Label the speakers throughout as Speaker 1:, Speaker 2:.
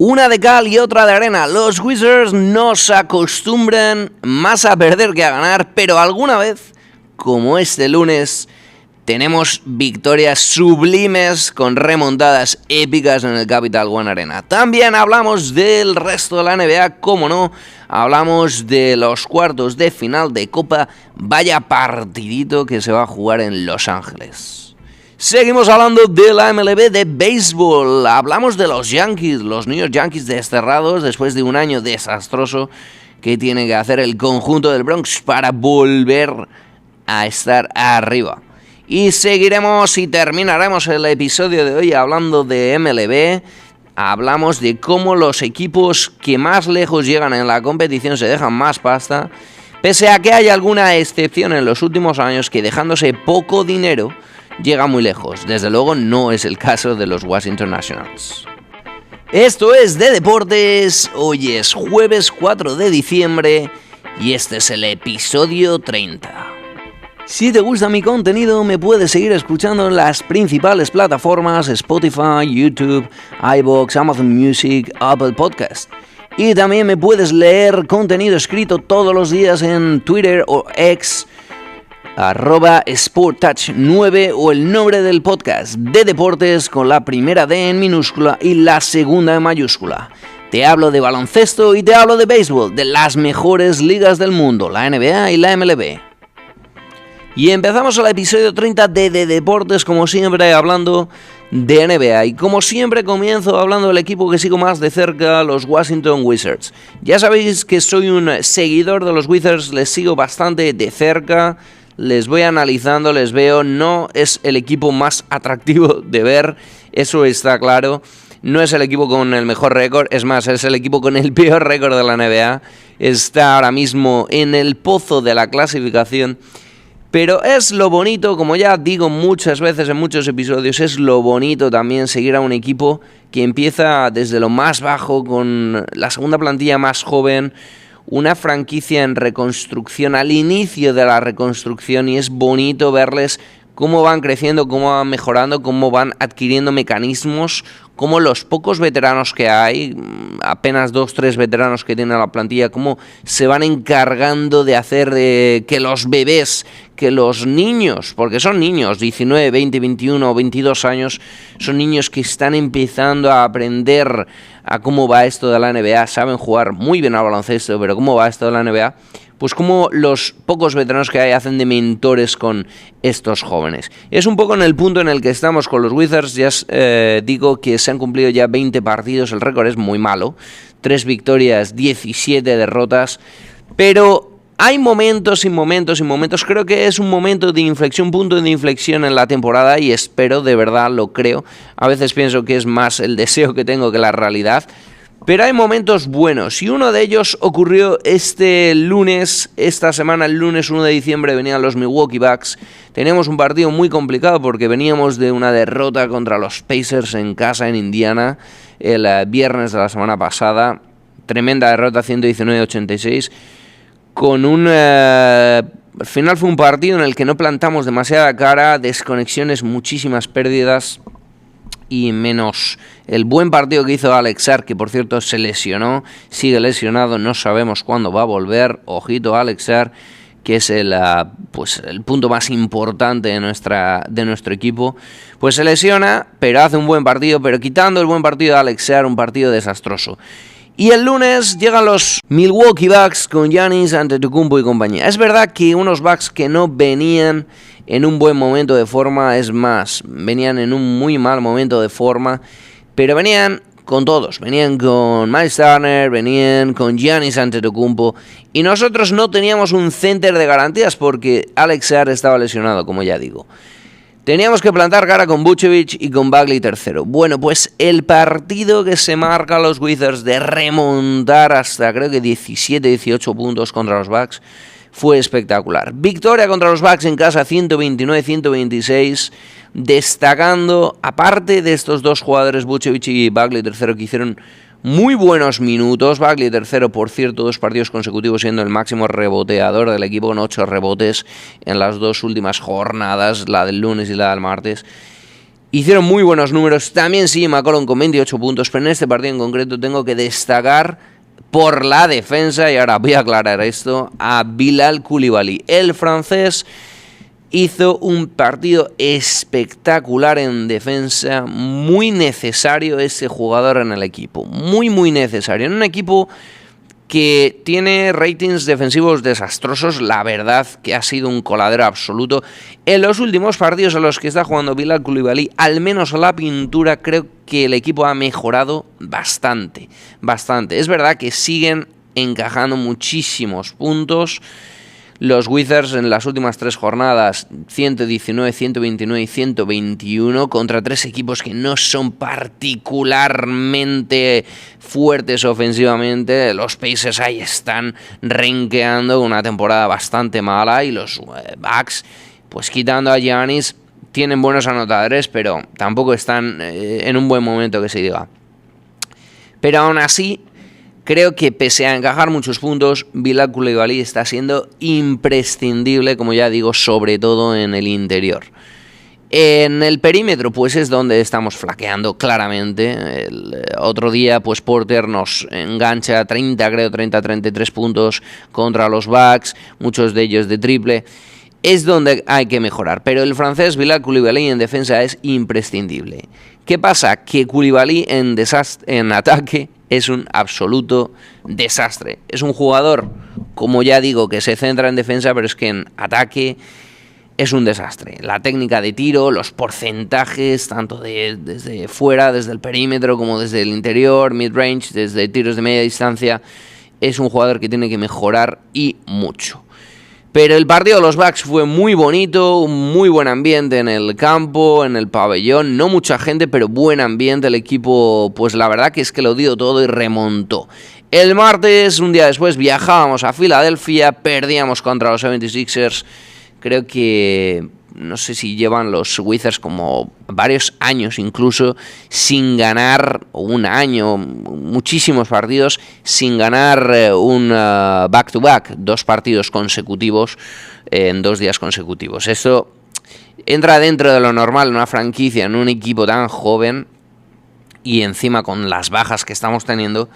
Speaker 1: Una de cal y otra de arena. Los Wizards no se acostumbran más a perder que a ganar, pero alguna vez, como este lunes, tenemos victorias sublimes con remontadas épicas en el Capital One Arena. También hablamos del resto de la NBA, como no, hablamos de los cuartos de final de Copa. Vaya partidito que se va a jugar en Los Ángeles. Seguimos hablando de la MLB de béisbol. Hablamos de los Yankees, los New York Yankees desterrados después de un año desastroso que tiene que hacer el conjunto del Bronx para volver a estar arriba. Y seguiremos y terminaremos el episodio de hoy hablando de MLB. Hablamos de cómo los equipos que más lejos llegan en la competición se dejan más pasta, pese a que hay alguna excepción en los últimos años que dejándose poco dinero llega muy lejos. Desde luego no es el caso de los Washington Nationals. Esto es de deportes. Hoy es jueves 4 de diciembre y este es el episodio 30. Si te gusta mi contenido, me puedes seguir escuchando en las principales plataformas: Spotify, YouTube, iVoox, Amazon Music, Apple Podcast. Y también me puedes leer contenido escrito todos los días en Twitter o X, @SportTouch9, o el nombre del podcast, de deportes, con la primera D en minúscula y la segunda en mayúscula. Te hablo de baloncesto y te hablo de béisbol, de las mejores ligas del mundo, la NBA y la MLB. Y empezamos el episodio 30 de deportes, como siempre, hablando de NBA. Y como siempre comienzo hablando del equipo que sigo más de cerca, los Washington Wizards. Ya sabéis que soy un seguidor de los Wizards, les sigo bastante de cerca. Les voy analizando, les veo. No es el equipo más atractivo de ver, eso está claro. No es el equipo con el mejor récord, es más, es el equipo con el peor récord de la NBA. Está ahora mismo en el pozo de la clasificación. Pero es lo bonito, como ya digo muchas veces en muchos episodios, es lo bonito también seguir a un equipo que empieza desde lo más bajo, con la segunda plantilla más joven, una franquicia en reconstrucción, al inicio de la reconstrucción, y es bonito verles cómo van creciendo, cómo van mejorando, cómo van adquiriendo mecanismos, cómo los pocos veteranos que hay, apenas 2-3 veteranos que tiene la plantilla, cómo se van encargando de hacer de que los bebés, que los niños, porque son niños, 19, 20, 21, 22 años, son niños que están empezando a aprender a cómo va esto de la NBA, saben jugar muy bien al baloncesto, pero cómo va esto de la NBA, pues como los pocos veteranos que hay hacen de mentores con estos jóvenes. Es un poco en el punto en el que estamos con los Wizards. Ya digo que se han cumplido ya 20 partidos, el récord es muy malo, 3 victorias, 17 derrotas, pero hay momentos y momentos y momentos. Creo que es un momento de inflexión, un punto de inflexión en la temporada, y espero, de verdad lo creo. A veces pienso que es más el deseo que tengo que la realidad. Pero hay momentos buenos, y uno de ellos ocurrió este lunes, esta semana, el lunes 1 de diciembre, venían los Milwaukee Bucks. Teníamos un partido muy complicado porque veníamos de una derrota contra los Pacers en casa en Indiana el viernes de la semana pasada. Tremenda derrota, 119-86, con al final fue un partido en el que no plantamos demasiada cara, desconexiones, muchísimas pérdidas, y menos el buen partido que hizo Alex Sarr, que por cierto se lesionó, sigue lesionado, no sabemos cuándo va a volver. Ojito a Alex Sarr, que es el punto más importante de nuestro equipo, pues se lesiona, pero hace un buen partido. Pero quitando el buen partido de Alex Sarr, un partido desastroso. Y el lunes llegan los Milwaukee Bucks con Giannis Antetokounmpo y compañía. Es verdad que unos Bucks que no venían en un buen momento de forma, es más, venían en un muy mal momento de forma, pero venían con todos, venían con Miles Turner, venían con Giannis Antetokounmpo, y nosotros no teníamos un center de garantías porque Alex Sarr estaba lesionado, como ya digo. Teníamos que plantar cara con Vucevic y con Bagley tercero. Bueno, pues el partido que se marca a los Wizards de remontar hasta creo que 17-18 puntos contra los Bucks fue espectacular. Victoria contra los Bucks en casa, 129-126, destacando, aparte de estos dos jugadores, Vucevic y Bagley tercero, que hicieron muy buenos minutos. Bagley tercero, por cierto, 2 partidos consecutivos siendo el máximo reboteador del equipo, con 8 rebotes en las 2 últimas jornadas, la del lunes y la del martes. Hicieron muy buenos números, también sí, McCollum con 28 puntos, pero en este partido en concreto tengo que destacar por la defensa, y ahora voy a aclarar esto, a Bilal Koulibaly. El francés hizo un partido espectacular en defensa, muy necesario ese jugador en el equipo, muy necesario, en un equipo que tiene ratings defensivos desastrosos. La verdad que ha sido un coladero absoluto. En los últimos partidos en los que está jugando Bilal Koulibaly, al menos la pintura, creo que el equipo ha mejorado bastante. Es verdad que siguen encajando muchísimos puntos. Los Wizards en las últimas 3 jornadas, 119, 129 y 121, contra 3 equipos que no son particularmente fuertes ofensivamente. Los Pacers ahí están renqueando una temporada bastante mala, y los Bucks, pues quitando a Giannis, tienen buenos anotadores, pero tampoco están en un buen momento, que se diga. Pero aún así, creo que pese a encajar muchos puntos, Bilal Koulibaly está siendo imprescindible, como ya digo, sobre todo en el interior. En el perímetro, pues es donde estamos flaqueando claramente. El otro día, pues Porter nos engancha 33 puntos contra los Bucks, muchos de ellos de triple. Es donde hay que mejorar, pero el francés Bilal Koulibaly en defensa es imprescindible. ¿Qué pasa? Que Koulibaly en ataque es un absoluto desastre. Es un jugador, como ya digo, que se centra en defensa, pero es que en ataque es un desastre. La técnica de tiro, los porcentajes, tanto desde fuera, desde el perímetro, como desde el interior, mid-range, desde tiros de media distancia, es un jugador que tiene que mejorar, y mucho. Pero el partido de los Bucks fue muy bonito, un muy buen ambiente en el campo, en el pabellón, no mucha gente, pero buen ambiente. El equipo, pues la verdad que es que lo dio todo y remontó. El martes, un día después, viajábamos a Filadelfia, perdíamos contra los 76ers. Creo que, no sé si llevan los Wizards como varios años incluso sin ganar, o un año, muchísimos partidos sin ganar un back-to-back, 2 partidos consecutivos en 2 días consecutivos. Esto entra dentro de lo normal en una franquicia, en un equipo tan joven, y encima con las bajas que estamos teniendo.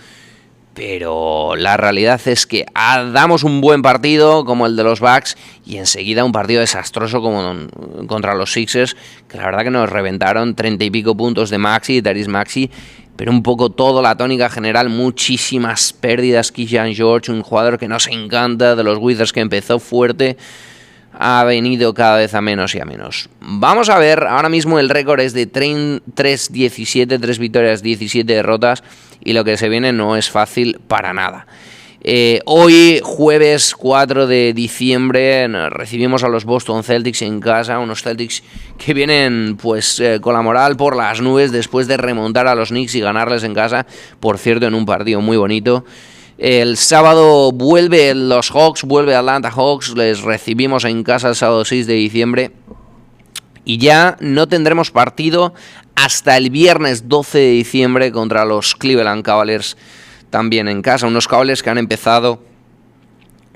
Speaker 1: Pero la realidad es que damos un buen partido como el de los Bucks, y enseguida un partido desastroso como contra los Sixers, que la verdad que nos reventaron 30 y pico puntos de Tyrese Maxey, pero un poco todo la tónica general, muchísimas pérdidas. Keyshawn George, un jugador que nos encanta, de los Wizards, que empezó fuerte, ha venido cada vez a menos y a menos. Vamos a ver, ahora mismo el récord es de 3-17, 3 victorias, 17 derrotas, y lo que se viene no es fácil para nada. Hoy, jueves 4 de diciembre, recibimos a los Boston Celtics en casa, unos Celtics que vienen pues con la moral por las nubes después de remontar a los Knicks y ganarles en casa, por cierto, en un partido muy bonito. El sábado vuelve los Hawks, vuelve Atlanta Hawks, les recibimos en casa el sábado 6 de diciembre, y ya no tendremos partido hasta el viernes 12 de diciembre contra los Cleveland Cavaliers, también en casa. Unos Cavaliers que han empezado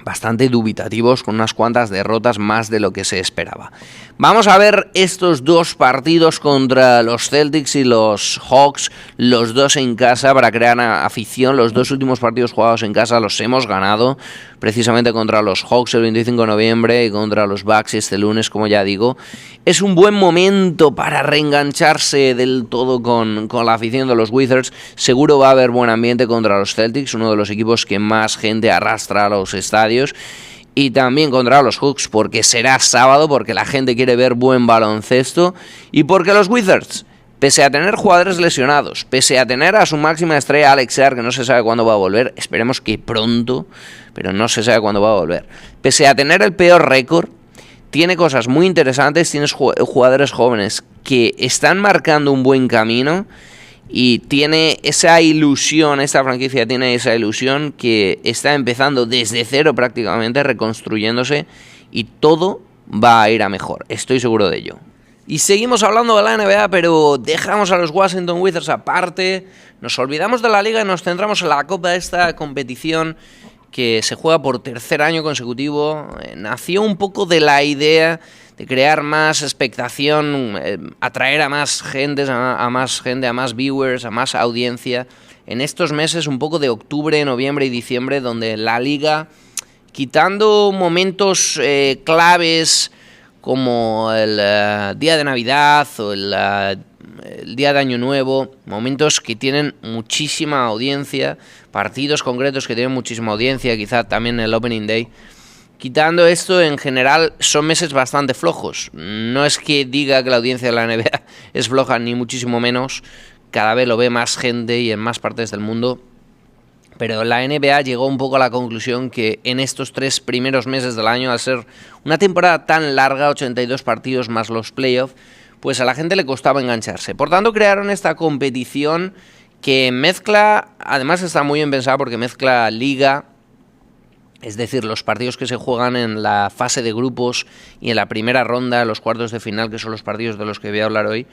Speaker 1: bastante dubitativos, con unas cuantas derrotas más de lo que se esperaba. Vamos a ver estos 2 partidos contra los Celtics y los Hawks, los 2 en casa, para crear afición. Los 2 últimos partidos jugados en casa los hemos ganado, precisamente contra los Hawks el 25 de noviembre y contra los Bucks este lunes, como ya digo. Es un buen momento para reengancharse del todo con la afición de los Wizards. Seguro va a haber buen ambiente contra los Celtics, uno de los equipos que más gente arrastra a los estadios. Y también contra los Hawks, porque será sábado, porque la gente quiere ver buen baloncesto, y porque los Wizards, pese a tener jugadores lesionados, pese a tener a su máxima estrella Alex Sarr, que no se sabe cuándo va a volver, esperemos que pronto, pero no se sabe cuándo va a volver, pese a tener el peor récord, tiene cosas muy interesantes, tienes jugadores jóvenes que están marcando un buen camino, y tiene esa ilusión, esta franquicia tiene esa ilusión, que está empezando desde cero prácticamente, reconstruyéndose, y todo va a ir a mejor, estoy seguro de ello. Y seguimos hablando de la NBA, pero dejamos a los Washington Wizards aparte, nos olvidamos de la liga y nos centramos en la Copa, esta competición que se juega por tercer año consecutivo. Nació un poco de la idea de crear más expectación, atraer a más gente, a más viewers, a más audiencia. En estos meses, un poco de octubre, noviembre y diciembre, donde la liga, quitando momentos claves como el día de Navidad o el día de Año Nuevo, momentos que tienen muchísima audiencia, partidos concretos que tienen muchísima audiencia, quizá también el Opening Day. Quitando esto, en general, son meses bastante flojos. No es que diga que la audiencia de la NBA es floja, ni muchísimo menos. Cada vez lo ve más gente y en más partes del mundo. Pero la NBA llegó un poco a la conclusión que en estos 3 primeros meses del año, al ser una temporada tan larga, 82 partidos más los playoffs, pues a la gente le costaba engancharse. Por tanto, crearon esta competición que mezcla, además está muy bien pensada porque mezcla liga, es decir, los partidos que se juegan en la fase de grupos y en la primera ronda, los cuartos de final, que son los partidos de los que voy a hablar hoy,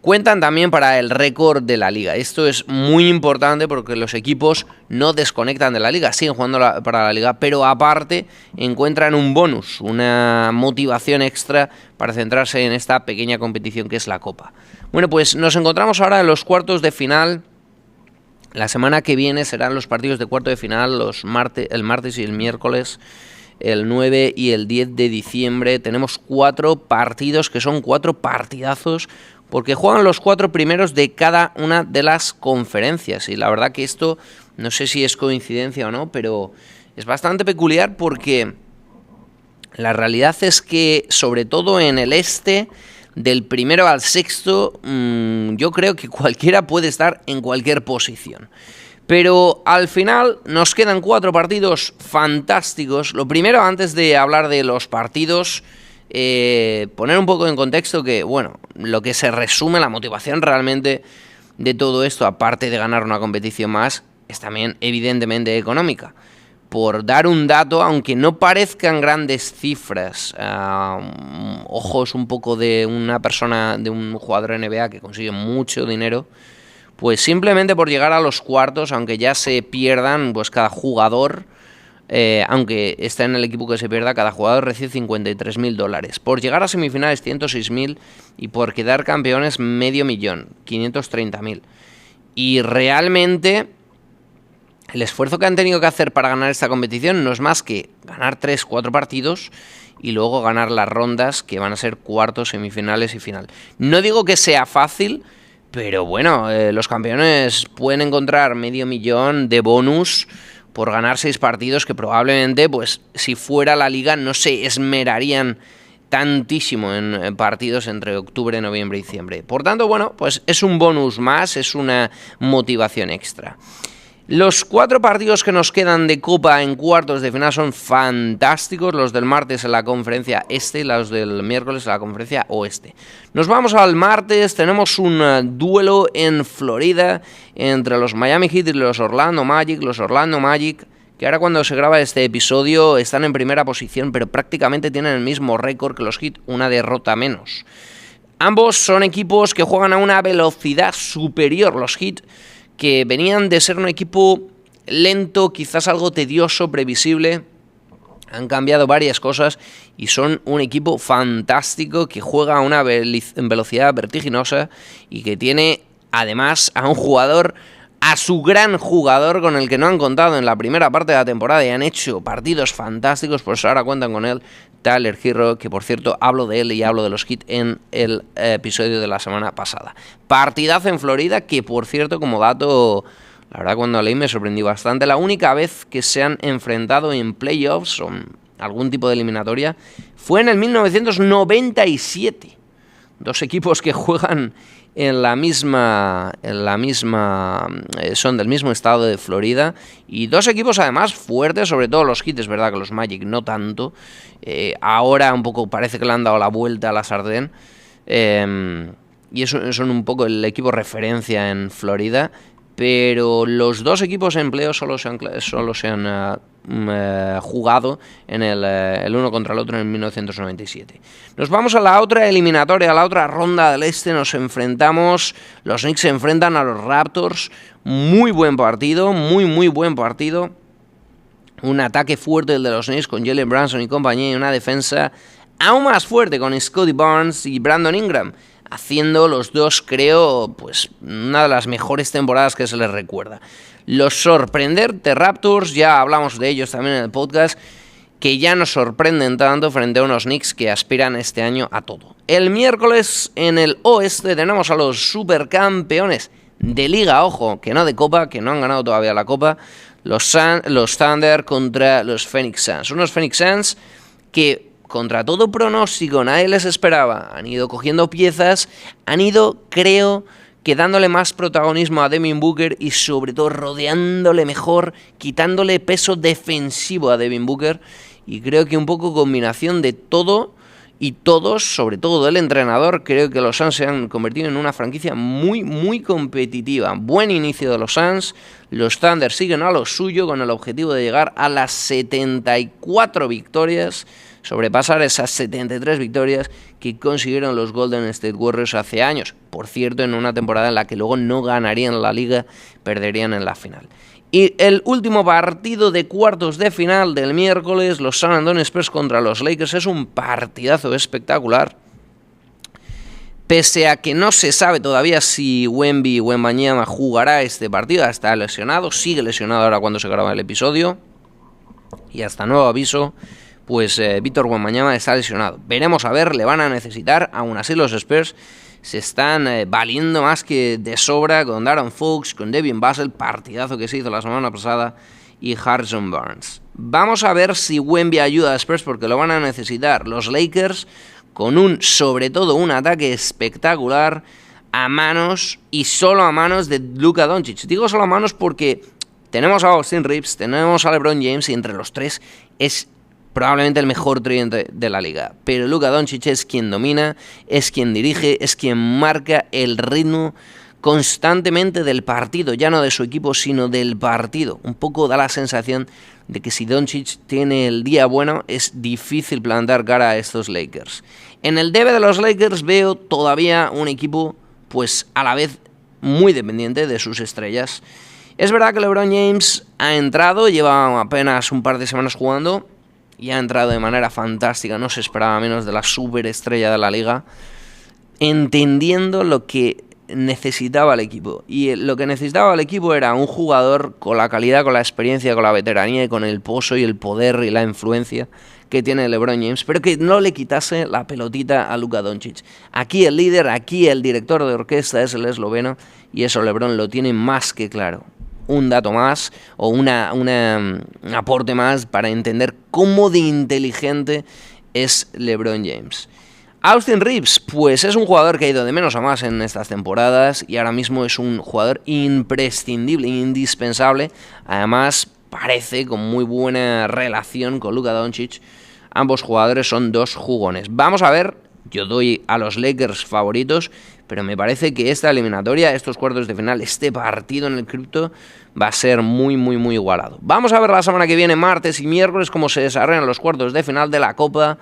Speaker 1: cuentan también para el récord de la liga. Esto es muy importante porque los equipos no desconectan de la liga, siguen jugando para la liga, pero aparte encuentran un bonus, una motivación extra para centrarse en esta pequeña competición que es la Copa. Bueno, pues nos encontramos ahora en los cuartos de final. La semana que viene serán los partidos de cuarto de final, el martes y el miércoles, el 9 y el 10 de diciembre. Tenemos 4 partidos que son 4 partidazos, porque juegan los 4 primeros de cada una de las conferencias. Y la verdad que esto, no sé si es coincidencia o no, pero es bastante peculiar porque la realidad es que, sobre todo en el este, del primero al sexto, yo creo que cualquiera puede estar en cualquier posición. Pero al final nos quedan 4 partidos fantásticos. Lo primero, antes de hablar de los partidos, poner un poco en contexto que, bueno, lo que se resume, la motivación realmente de todo esto, aparte de ganar una competición más, es también evidentemente económica. Por dar un dato, aunque no parezcan grandes cifras, ojos un poco de una persona, de un jugador NBA que consigue mucho dinero, pues simplemente por llegar a los cuartos, aunque ya se pierdan, pues cada jugador, aunque esté en el equipo que se pierda, cada jugador recibe $53.000. Por llegar a semifinales, 106.000, y por quedar campeones, $500.000, 530.000. Y realmente el esfuerzo que han tenido que hacer para ganar esta competición no es más que ganar 3-4 partidos y luego ganar las rondas que van a ser cuartos, semifinales y final. No digo que sea fácil, pero bueno, los campeones pueden encontrar $500.000 de bonus por ganar 6 partidos que probablemente, pues si fuera la liga, no se esmerarían tantísimo en partidos entre octubre, noviembre y diciembre. Por tanto, bueno, pues es un bonus más, es una motivación extra. Los 4 partidos que nos quedan de Copa en cuartos de final son fantásticos. Los del martes en la conferencia este y los del miércoles en la conferencia oeste. Nos vamos al martes. Tenemos un duelo en Florida entre los Miami Heat y los Orlando Magic. Los Orlando Magic, que ahora cuando se graba este episodio están en primera posición, pero prácticamente tienen el mismo récord que los Heat, una derrota menos. Ambos son equipos que juegan a una velocidad superior. Los Heat, que venían de ser un equipo lento, quizás algo tedioso, previsible, han cambiado varias cosas y son un equipo fantástico que juega a una velocidad vertiginosa y que tiene además a un jugador, a su gran jugador con el que no han contado en la primera parte de la temporada y han hecho partidos fantásticos, pues ahora cuentan con él, Tyler Herro, que por cierto hablo de él y hablo de los Heat en el episodio de la semana pasada. Partidazo en Florida, que por cierto, como dato, la verdad cuando leí me sorprendí bastante. La única vez que se han enfrentado en playoffs o en algún tipo de eliminatoria fue en el 1997. 2 equipos que juegan son del mismo estado de Florida, y 2 equipos además fuertes, sobre todo los Heat. Es verdad que los Magic no tanto, ahora un poco parece que le han dado la vuelta a la sartén, y eso son un poco el equipo referencia en Florida, pero los 2 equipos en playoffs solo se han jugado en el uno contra el otro en 1997. Nos vamos a la otra eliminatoria, a la otra ronda del este. Los Knicks se enfrentan a los Raptors. Muy buen partido, muy buen partido. Un ataque fuerte el de los Knicks con Jalen Brunson y compañía, y una defensa aún más fuerte con Scottie Barnes y Brandon Ingram, haciendo los dos, creo, pues una de las mejores temporadas que se les recuerda. Los sorprendente Raptors, ya hablamos de ellos también en el podcast, que ya nos sorprenden tanto frente a unos Knicks que aspiran este año a todo. El miércoles en el oeste tenemos a los supercampeones de liga, ojo, que no de copa, que no han ganado todavía la copa, los Thunder contra los Phoenix Suns. Unos Phoenix Suns que contra todo pronóstico nadie les esperaba, han ido cogiendo piezas, han ido, creo, que dándole más protagonismo a Devin Booker y sobre todo rodeándole mejor, quitándole peso defensivo a Devin Booker, y creo que un poco combinación de todo y todos, sobre todo del entrenador, creo que los Suns se han convertido en una franquicia muy, muy competitiva. Buen inicio de los Suns, los Thunder siguen a lo suyo con el objetivo de llegar a las 74 victorias, sobrepasar esas 73 victorias que consiguieron los Golden State Warriors hace años. Por cierto, en una temporada en la que luego no ganarían la liga, perderían en la final. Y el último partido de cuartos de final del miércoles, los San Antonio Spurs contra los Lakers, es un partidazo espectacular. Pese a que no se sabe todavía si Wembanyama jugará este partido, está lesionado, sigue lesionado ahora cuando se graba el episodio. Y hasta nuevo aviso, pues Víctor Wembanyama está lesionado. Veremos a ver, le van a necesitar. Aún así los Spurs se están valiendo más que de sobra con Darren Fox, con Devin Vassell, partidazo que se hizo la semana pasada, y Harrison Barnes. Vamos a ver si Wemby ayuda a Spurs porque lo van a necesitar. Los Lakers con sobre todo un ataque espectacular a manos y solo a manos de Luka Doncic. Digo solo a manos porque tenemos a Austin Reeves, tenemos a LeBron James y entre los tres es probablemente el mejor trío de la liga. Pero Luka Doncic es quien domina, es quien dirige, es quien marca el ritmo constantemente del partido, ya no de su equipo, sino del partido. Un poco da la sensación de que si Doncic tiene el día bueno, es difícil plantar cara a estos Lakers. En el debe de los Lakers veo todavía un equipo, pues a la vez muy dependiente de sus estrellas. Es verdad que LeBron James ha entrado, lleva apenas un par de semanas jugando, y ha entrado de manera fantástica, no se esperaba menos de la superestrella de la liga, entendiendo lo que necesitaba el equipo. Y lo que necesitaba el equipo era un jugador con la calidad, con la experiencia, con la veteranía y con el pozo y el poder y la influencia que tiene LeBron James, pero que no le quitase la pelotita a Luka Doncic. Aquí el líder, aquí el director de orquesta es el esloveno, y eso LeBron lo tiene más que claro. Un dato más o un aporte más para entender cómo de inteligente es LeBron James. Austin Reeves, pues es un jugador que ha ido de menos a más en estas temporadas y ahora mismo es un jugador imprescindible, indispensable. Además, parece con muy buena relación con Luka Doncic. Ambos jugadores son dos jugones. Vamos a ver, yo doy a los Lakers favoritos, pero me parece que esta eliminatoria, estos cuartos de final, este partido en el cripto va a ser muy, muy, muy igualado. Vamos a ver la semana que viene, martes y miércoles, cómo se desarrollan los cuartos de final de la Copa.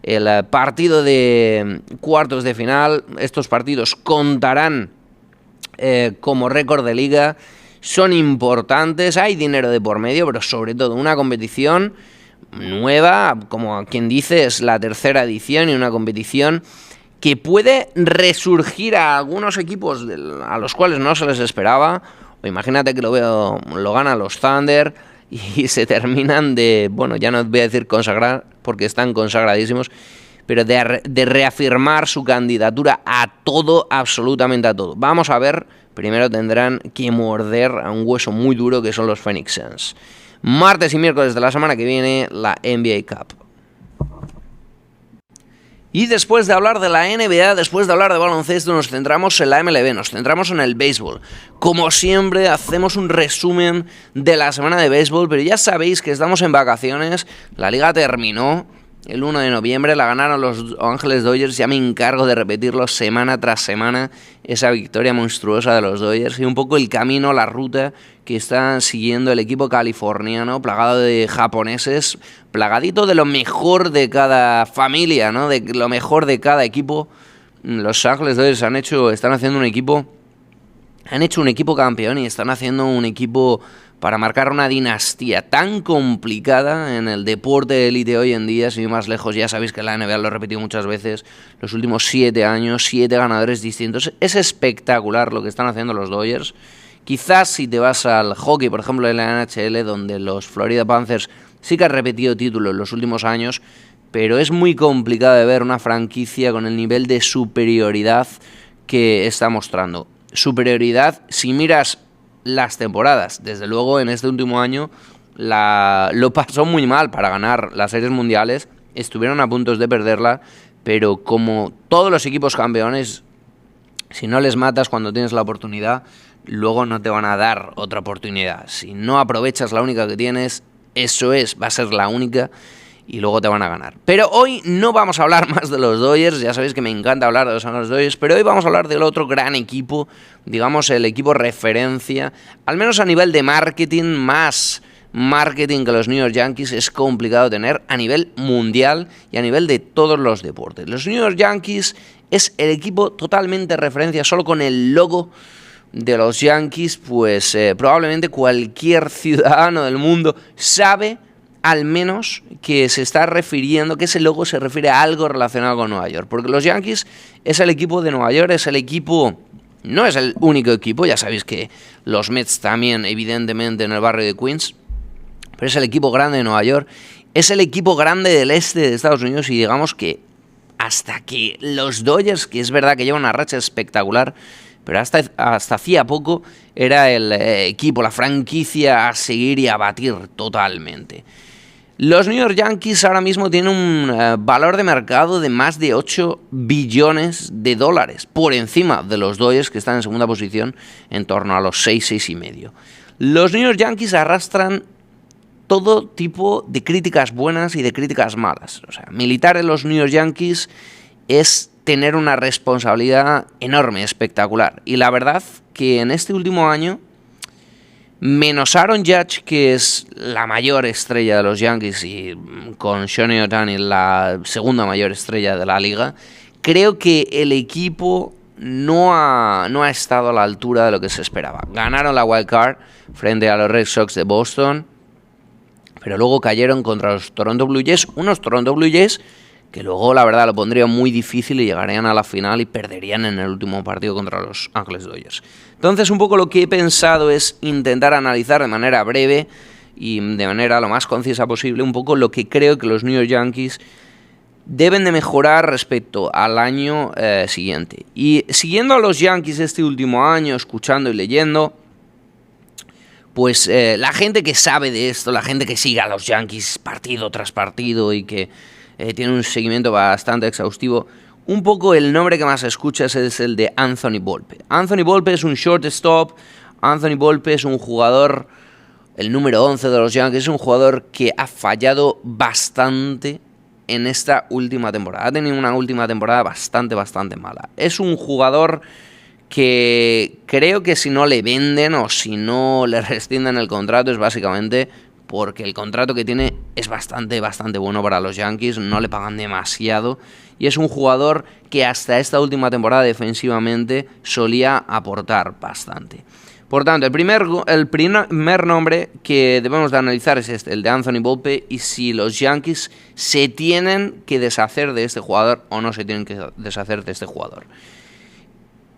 Speaker 1: El partido de cuartos de final, estos partidos contarán como récord de liga, son importantes, hay dinero de por medio, pero sobre todo una competición nueva, como quien dice, es la tercera edición y una competición que puede resurgir a algunos equipos a los cuales no se les esperaba. O imagínate que lo ganan los Thunder y se terminan de, bueno, ya no voy a decir consagrar porque están consagradísimos, pero de reafirmar su candidatura a todo, absolutamente a todo. Vamos a ver, primero tendrán que morder a un hueso muy duro que son los Phoenix Suns. Martes y miércoles de la semana que viene, la NBA Cup. Y después de hablar de la NBA, después de hablar de baloncesto, nos centramos en la MLB, nos centramos en el béisbol. Como siempre, hacemos un resumen de la semana de béisbol, pero ya sabéis que estamos en vacaciones, la liga terminó el 1 de noviembre, la ganaron los Ángeles Dodgers, ya me encargo de repetirlo semana tras semana, esa victoria monstruosa de los Dodgers y un poco el camino, la ruta que está siguiendo el equipo californiano, plagado de japoneses, plagadito de lo mejor de cada familia, ¿no? De lo mejor de cada equipo. Los Ángeles Dodgers están haciendo un equipo Han hecho un equipo campeón y están haciendo un equipo para marcar una dinastía tan complicada en el deporte de élite hoy en día. Sin ir más lejos, ya sabéis que la NBA lo he repetido muchas veces, los últimos 7 años, 7 ganadores distintos. Es espectacular lo que están haciendo los Dodgers. Quizás si te vas al hockey, por ejemplo en la NHL, donde los Florida Panthers sí que han repetido títulos en los últimos años, pero es muy complicado de ver una franquicia con el nivel de superioridad que está mostrando. Superioridad, si miras las temporadas, desde luego en este último año lo pasó muy mal para ganar las series mundiales, estuvieron a punto de perderla, pero como todos los equipos campeones, si no les matas cuando tienes la oportunidad, luego no te van a dar otra oportunidad. Si no aprovechas la única que tienes, eso va a ser la única y luego te van a ganar. Pero hoy no vamos a hablar más de los Dodgers, ya sabéis que me encanta hablar de los Dodgers, pero hoy vamos a hablar del otro gran equipo, digamos el equipo referencia, al menos a nivel de marketing, más marketing que los New York Yankees es complicado tener a nivel mundial y a nivel de todos los deportes. Los New York Yankees es el equipo totalmente referencia, solo con el logo de los Yankees, pues probablemente cualquier ciudadano del mundo sabe al menos que se está refiriendo, que ese logo se refiere a algo relacionado con Nueva York, porque los Yankees es el equipo de Nueva York, es el equipo, no es el único equipo, ya sabéis que los Mets también evidentemente en el barrio de Queens, pero es el equipo grande de Nueva York, es el equipo grande del este de Estados Unidos y digamos que hasta que los Dodgers, que es verdad que llevan una racha espectacular, pero hasta hacía poco era el equipo, la franquicia a seguir y a batir totalmente. Los New York Yankees ahora mismo tienen un valor de mercado de más de 8 billones de dólares, por encima de los Dodgers, que están en segunda posición, en torno a los 6,5. Los New York Yankees arrastran todo tipo de críticas buenas y de críticas malas. O sea, militar en los New York Yankees es tener una responsabilidad enorme, espectacular. Y la verdad que en este último año, menos Aaron Judge, que es la mayor estrella de los Yankees, y con Shohei Ohtani la segunda mayor estrella de la liga, creo que el equipo no ha estado a la altura de lo que se esperaba. Ganaron la wild card frente a los Red Sox de Boston, pero luego cayeron contra los Toronto Blue Jays, unos Toronto Blue Jays que luego la verdad lo pondrían muy difícil y llegarían a la final y perderían en el último partido contra los Ángeles Dodgers. Entonces un poco lo que he pensado es intentar analizar de manera breve y de manera lo más concisa posible un poco lo que creo que los New York Yankees deben de mejorar respecto al año siguiente. Y siguiendo a los Yankees este último año, escuchando y leyendo, pues la gente que sabe de esto, la gente que sigue a los Yankees partido tras partido y que tiene un seguimiento bastante exhaustivo, un poco el nombre que más escuchas es el de Anthony Volpe. Anthony Volpe es un shortstop, Anthony Volpe es un jugador, el número 11 de los Yankees, es un jugador que ha fallado bastante en esta última temporada. Ha tenido una última temporada bastante mala. Es un jugador que creo que si no le venden o si no le rescinden el contrato es básicamente porque el contrato que tiene es bastante bueno para los Yankees, no le pagan demasiado, y es un jugador que hasta esta última temporada defensivamente solía aportar bastante. Por tanto, el primer nombre que debemos de analizar es el de Anthony Volpe, y si los Yankees se tienen que deshacer de este jugador o no se tienen que deshacer de este jugador.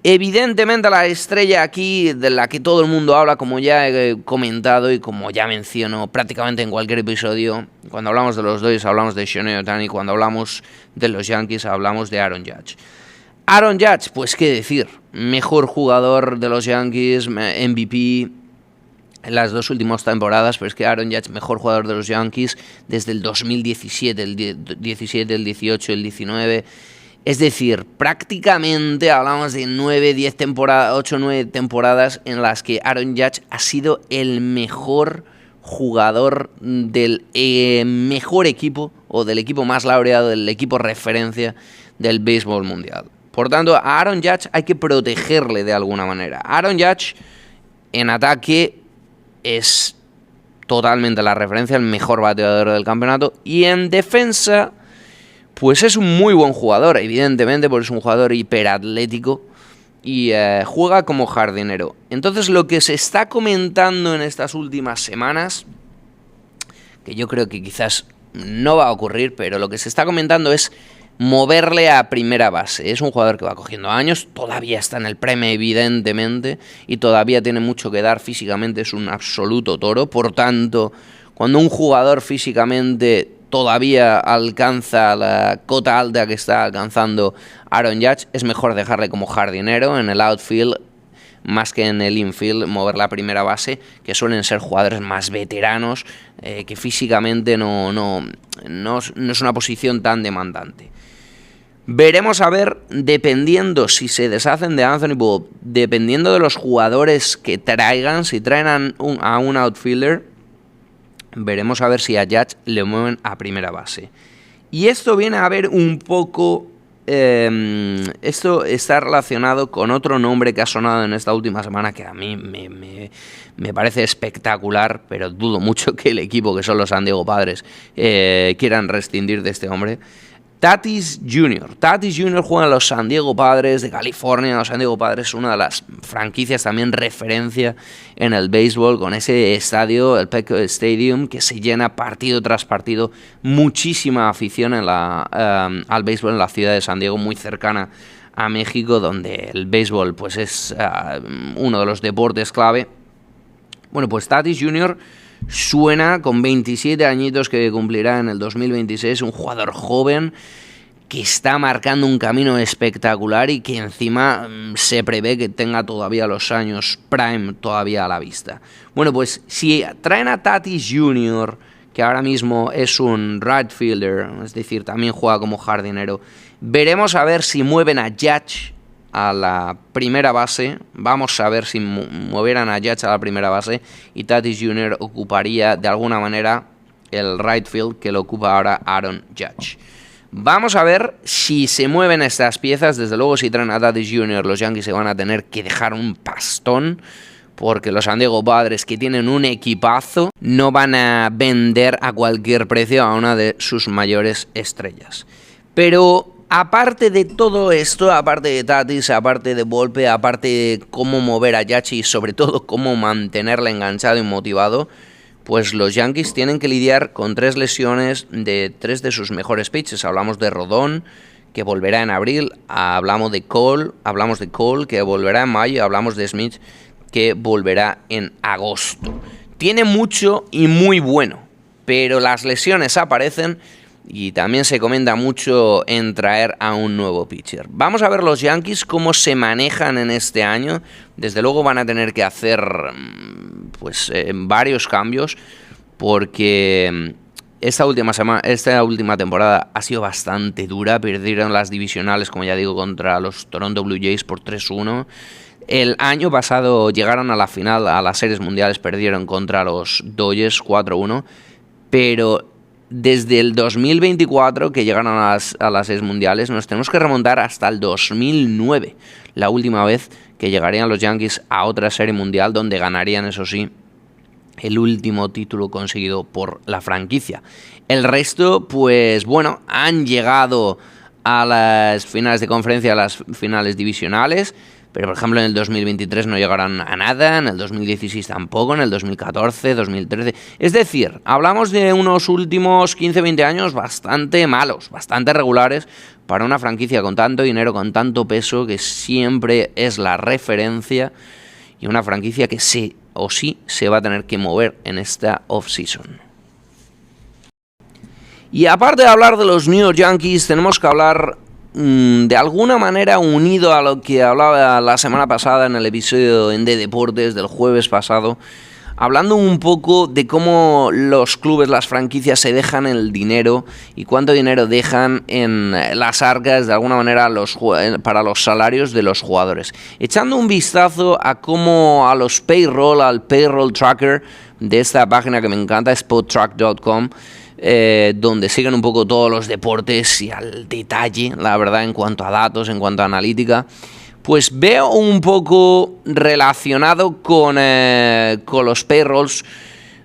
Speaker 1: Evidentemente la estrella aquí de la que todo el mundo habla, como ya he comentado y como ya menciono prácticamente en cualquier episodio, cuando hablamos de los Dodgers hablamos de Shohei Ohtani, cuando hablamos de los Yankees hablamos de Aaron Judge. Aaron Judge, pues qué decir, mejor jugador de los Yankees, MVP en las 2 últimas temporadas, pero es que Aaron Judge, mejor jugador de los Yankees desde el 2017, el 17, el 18, el 19... Es decir, prácticamente hablamos de 8 o 9 temporadas en las que Aaron Judge ha sido el mejor jugador del mejor equipo o del equipo más laureado, del equipo referencia del béisbol mundial. Por tanto, a Aaron Judge hay que protegerle de alguna manera. Aaron Judge en ataque es totalmente la referencia, el mejor bateador del campeonato, y en defensa pues es un muy buen jugador, evidentemente, porque es un jugador hiperatlético, y juega como jardinero. Entonces lo que se está comentando en estas últimas semanas, que yo creo que quizás no va a ocurrir, pero lo que se está comentando es moverle a primera base. Es un jugador que va cogiendo años, todavía está en el Prem evidentemente, y todavía tiene mucho que dar físicamente, es un absoluto toro. Por tanto, cuando un jugador físicamente todavía alcanza la cota alta que está alcanzando Aaron Judge, es mejor dejarle como jardinero en el outfield más que en el infield, mover la primera base, que suelen ser jugadores más veteranos, que físicamente no es una posición tan demandante. Veremos a ver, dependiendo si se deshacen de Anthony Bob, dependiendo de los jugadores que traigan, si traen a un outfielder, veremos a ver si a Judge le mueven a primera base. Y esto viene a ver un poco... esto está relacionado con otro nombre que ha sonado en esta última semana que a mí me parece espectacular, pero dudo mucho que el equipo, que son los San Diego Padres, quieran rescindir de este hombre. Tatis Jr. Tatis Jr. juega en los San Diego Padres de California. Los San Diego Padres es una de las franquicias también referencia en el béisbol, con ese estadio, el Petco Stadium, que se llena partido tras partido. Muchísima afición al béisbol en la ciudad de San Diego, muy cercana a México, donde el béisbol pues es uno de los deportes clave. Bueno, pues Tatis Jr. suena con 27 añitos que cumplirá en el 2026, un jugador joven que está marcando un camino espectacular y que encima se prevé que tenga todavía los años prime todavía a la vista. Bueno, pues si traen a Tatis Jr., que ahora mismo es un right fielder, es decir, también juega como jardinero, veremos a ver si mueven a Judge a la primera base. Vamos a ver si movieran a Judge a la primera base y Tatis Jr. ocuparía de alguna manera el right field que lo ocupa ahora Aaron Judge. Vamos a ver si se mueven estas piezas. Desde luego, si traen a Tatis Jr., los Yankees se van a tener que dejar un pastón, porque los San Diego Padres, que tienen un equipazo, no van a vender a cualquier precio a una de sus mayores estrellas. Pero aparte de todo esto, aparte de Tatis, aparte de Volpe, aparte de cómo mover a Judge y sobre todo cómo mantenerle enganchado y motivado, pues los Yankees tienen que lidiar con 3 lesiones de 3 de sus mejores pitchers. Hablamos de Rodón, que volverá en abril, hablamos de Cole, que volverá en mayo, hablamos de Smith, que volverá en agosto. Tiene mucho y muy bueno, pero las lesiones aparecen. Y también se comenta mucho en traer a un nuevo pitcher. Vamos a ver los Yankees cómo se manejan en este año. Desde luego van a tener que hacer pues varios cambios, porque esta última temporada ha sido bastante dura. Perdieron las divisionales, como ya digo, contra los Toronto Blue Jays por 3-1. El año pasado llegaron a la final, a las series mundiales, perdieron contra los Dodgers 4-1, pero desde el 2024, que llegaron a las series mundiales, nos tenemos que remontar hasta el 2009, la última vez que llegarían los Yankees a otra serie mundial, donde ganarían, eso sí, el último título conseguido por la franquicia. El resto, pues bueno, han llegado a las finales de conferencia, a las finales divisionales, pero por ejemplo en el 2023 no llegaron a nada, en el 2016 tampoco, en el 2014, 2013... Es decir, hablamos de unos últimos 15-20 años bastante malos, bastante regulares para una franquicia con tanto dinero, con tanto peso, que siempre es la referencia, y una franquicia que sí o sí se va a tener que mover en esta off-season. Y aparte de hablar de los New York Yankees, tenemos que hablar de alguna manera, unido a lo que hablaba la semana pasada en el episodio de Deportes del jueves pasado, hablando un poco de cómo los clubes, las franquicias se dejan el dinero y cuánto dinero dejan en las arcas de alguna manera para los salarios de los jugadores. Echando un vistazo a cómo al payroll tracker de esta página que me encanta, spottrack.com, donde siguen un poco todos los deportes y al detalle, la verdad, en cuanto a datos, en cuanto a analítica, pues veo un poco relacionado con los payrolls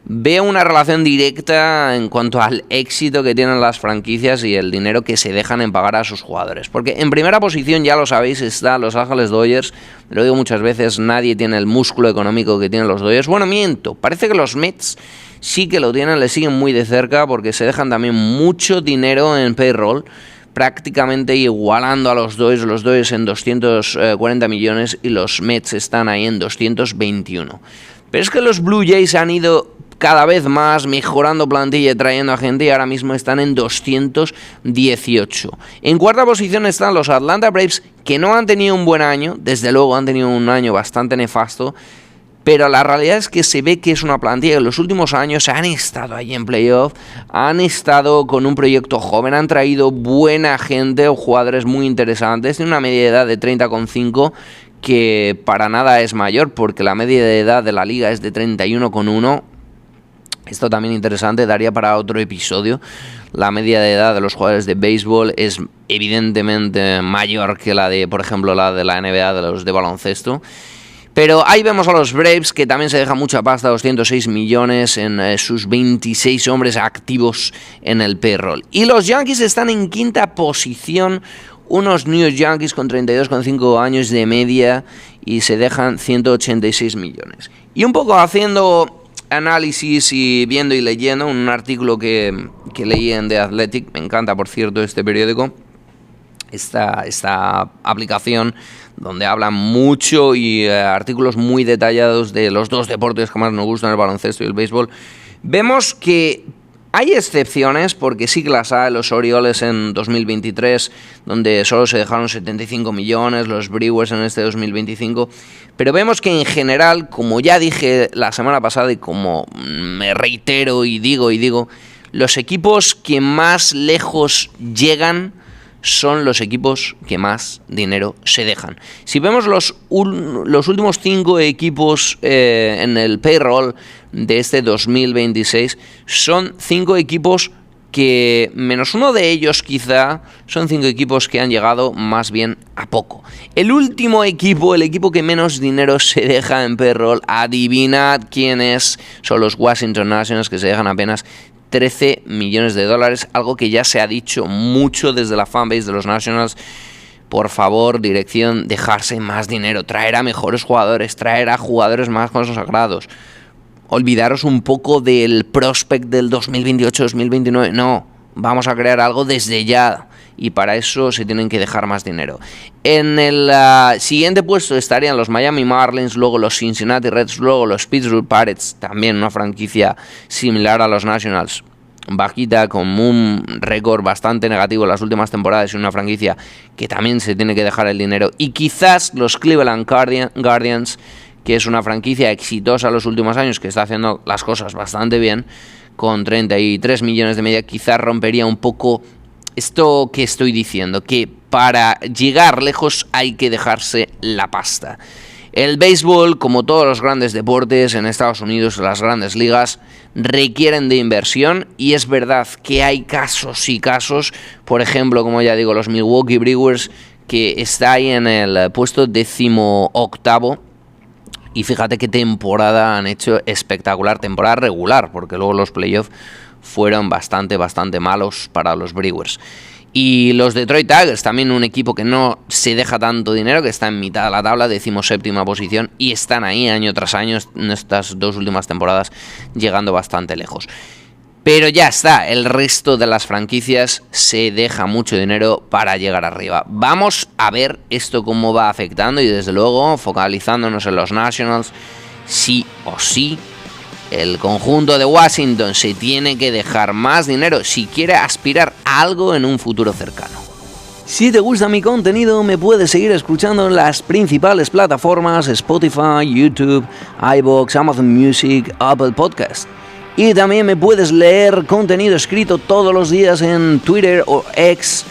Speaker 1: veo una relación directa en cuanto al éxito que tienen las franquicias y el dinero que se dejan en pagar a sus jugadores. Porque en primera posición, ya lo sabéis, está Los Ángeles Dodgers. Lo digo muchas veces, nadie tiene el músculo económico que tienen los Dodgers. Bueno, miento, parece que los Mets sí que lo tienen, le siguen muy de cerca porque se dejan también mucho dinero en payroll, prácticamente igualando a los Dodgers en 240 millones y los Mets están ahí en 221. Pero es que los Blue Jays han ido cada vez más mejorando plantilla y trayendo a gente y ahora mismo están en 218. En cuarta posición están los Atlanta Braves, que no han tenido un buen año, desde luego han tenido un año bastante nefasto, pero la realidad es que se ve que es una plantilla que en los últimos años han estado ahí en playoff, han estado con un proyecto joven, han traído buena gente o jugadores muy interesantes, tienen una media de edad de 30,5, que para nada es mayor, porque la media de edad de la liga es de 31,1. Esto también interesante, daría para otro episodio. La media de edad de los jugadores de béisbol es evidentemente mayor que la de, por ejemplo, la de la NBA, de los de baloncesto. Pero ahí vemos a los Braves, que también se deja mucha pasta, 206 millones en sus 26 hombres activos en el payroll. Y los Yankees están en quinta posición, unos New York Yankees con 32,5 años de media y se dejan 186 millones. Y un poco haciendo análisis y viendo y leyendo un artículo que leí en The Athletic, me encanta por cierto este periódico, esta aplicación donde hablan mucho y artículos muy detallados de los dos deportes que más nos gustan, el baloncesto y el béisbol. Vemos que hay excepciones, porque sí que las hay, los Orioles en 2023, donde solo se dejaron 75 millones, los Brewers en este 2025, pero vemos que en general, como ya dije la semana pasada y como me reitero y digo, los equipos que más lejos llegan son los equipos que más dinero se dejan. Si vemos los últimos 5 equipos en el payroll de este 2026, son 5 equipos que, menos uno de ellos quizá, son 5 equipos que han llegado más bien a poco. El último equipo, el equipo que menos dinero se deja en payroll, adivinad quién es, son los Washington Nationals, que se dejan apenas 13 millones de dólares, algo que ya se ha dicho mucho desde la fanbase de los Nationals. Por favor, dirección, dejarse más dinero, traer a mejores jugadores, traer a jugadores más consagrados. Olvidaros un poco del prospect del 2028-2029. No, vamos a crear algo desde ya y para eso se tienen que dejar más dinero. En el siguiente puesto estarían los Miami Marlins, luego los Cincinnati Reds, luego los Pittsburgh Pirates, también una franquicia similar a los Nationals, bajita, con un récord bastante negativo en las últimas temporadas y una franquicia que también se tiene que dejar el dinero. Y quizás los Cleveland Guardians, que es una franquicia exitosa en los últimos años, que está haciendo las cosas bastante bien, con 33 millones de media, quizás rompería un poco esto que estoy diciendo, que para llegar lejos hay que dejarse la pasta. El béisbol, como todos los grandes deportes en Estados Unidos, las grandes ligas, requieren de inversión, y es verdad que hay casos y casos, por ejemplo, como ya digo, los Milwaukee Brewers, que está ahí en el puesto 18º, y fíjate qué temporada han hecho espectacular, temporada regular, porque luego los playoffs fueron bastante malos para los Brewers. Y los Detroit Tigers, también un equipo que no se deja tanto dinero, que está en mitad de la tabla, 17ª posición, y están ahí año tras año en estas 2 últimas temporadas, llegando bastante lejos. Pero ya está, el resto de las franquicias se deja mucho dinero para llegar arriba. Vamos a ver esto cómo va afectando, y desde luego, focalizándonos en los Nationals, sí o sí, el conjunto de Washington se tiene que dejar más dinero si quiere aspirar a algo en un futuro cercano. Si te gusta mi contenido, me puedes seguir escuchando en las principales plataformas: Spotify, YouTube, iVoox, Amazon Music, Apple Podcast. Y también me puedes leer contenido escrito todos los días en Twitter o X,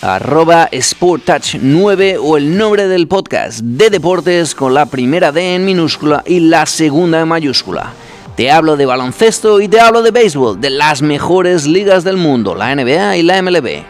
Speaker 1: @SportTouch9, o el nombre del podcast, de deportes, con la primera D en minúscula y la segunda en mayúscula. Te hablo de baloncesto y te hablo de béisbol, de las mejores ligas del mundo, la NBA y la MLB.